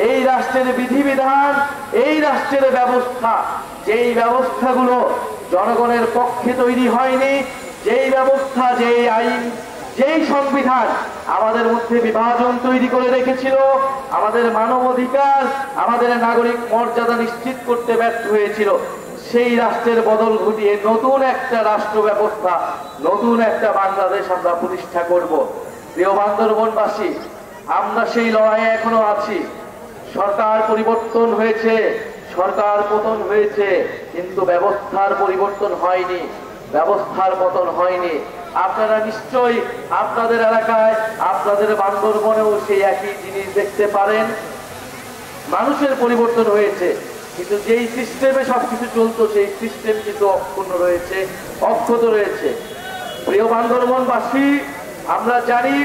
এই রাষ্ট্রের বিধিবিধান, এই রাষ্ট্রের ব্যবস্থা, যেই ব্যবস্থাগুলো জনগণের পক্ষে তৈরি হয়নি, যেই ব্যবস্থা, যেই আইন, যেই সংবিধান আমাদের মধ্যে বিভাজন তৈরি করে রেখেছিল, আমাদের মানবাধিকার, আমাদের নাগরিক মর্যাদা নিশ্চিত করতে ব্যর্থ হয়েছিল, সেই রাষ্ট্রের বদল ঘটিয়ে নতুন একটা রাষ্ট্র ব্যবস্থা, নতুন একটা বাংলাদেশ আমরা প্রতিষ্ঠা করব। প্রিয় বান্দরবনবাসী, আমরা সেই লড়াইয়ে এখনো আছি। সরকার পরিবর্তন হয়েছে, সরকার পতন হয়েছে, কিন্তু ব্যবস্থার পরিবর্তন হয়নি, ব্যবস্থার পতন হয়নি। আপনারা নিশ্চয়ই আপনাদের এলাকায়, আপনাদের বান্দরবনেও সেই একই জিনিস দেখতে পারেন। মানুষের পরিবর্তন হয়েছে, কিন্তু যেই সিস্টেমে সবকিছু চলতো সেই সিস্টেম কিন্তু অক্ষুণ্ণ রয়েছে, অক্ষত রয়েছে। প্রিয় বান্দরবনবাসী, আমরা জানি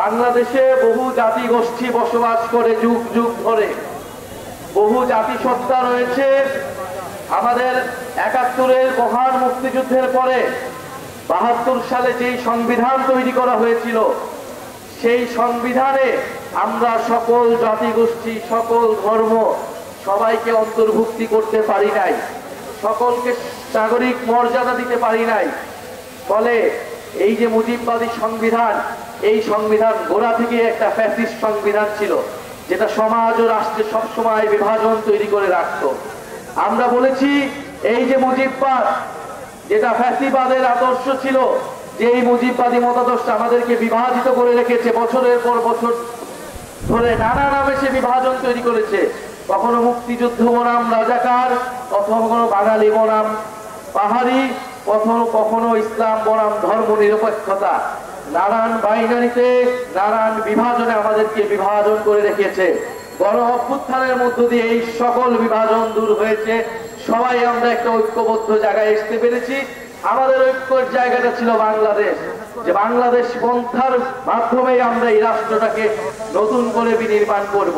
বাংলাদেশে বহু জাতি গোষ্ঠী বসবাস করে যুগ যুগ ধরে, বহু জাতিসত্তা রয়েছে। আমাদের ৭১-এর মহান মুক্তিযুদ্ধের পরে ৭২ সালে যেই সংবিধান তৈরি করা হয়েছিল, সেই সংবিধানে আমরা সকল জাতিগোষ্ঠী, সকল ধর্ম, সবাইকে অন্তর্ভুক্তি করতে পারি নাই, সকলকে নাগরিক মর্যাদা দিতে পারি নাই। ফলে এই যে মুজিববাদী সংবিধান, এই সংবিধান গোড়া থেকে একটা ফ্যাসিস্ট সংবিধান ছিল, যেটা সমাজ ও রাষ্ট্রে সবসময় বিভাজন তৈরি করে রাখত। আমরা বলেছি এই যে মুজিববাদ, যেটা ফ্যাসিবাদের আদর্শ ছিল, যে এই মুজিববাদী মতাদর্শ আমাদেরকে বিভাজিত করে রেখেছে, বছরের পর বছর ধরে নানা নামে সে বিভাজন তৈরি করেছে। কখনো মুক্তিযুদ্ধ বনাম রাজাকার, কখনো বাঙালি বনাম পাহাড়ি, কখনো কখনো ইসলাম বনাম ধর্ম নিরপেক্ষতা, নানান বাইনারিতে, নানান বিভাজনে আমাদেরকে বিভাজন করে রেখেছে। গণ অভ্যুত্থানের মধ্য দিয়ে এই সকল বিভাজন দূর হয়েছে, সবাই আমরা একটা ঐক্যবদ্ধ জায়গায় আসতে পেরেছি। আমাদের ঐক্যের জায়গাটা ছিল বাংলাদেশ, যে বাংলাদেশ পন্থার মাধ্যমে আমরা এই রাষ্ট্রটাকে নতুন করে বিনির্মাণ করব।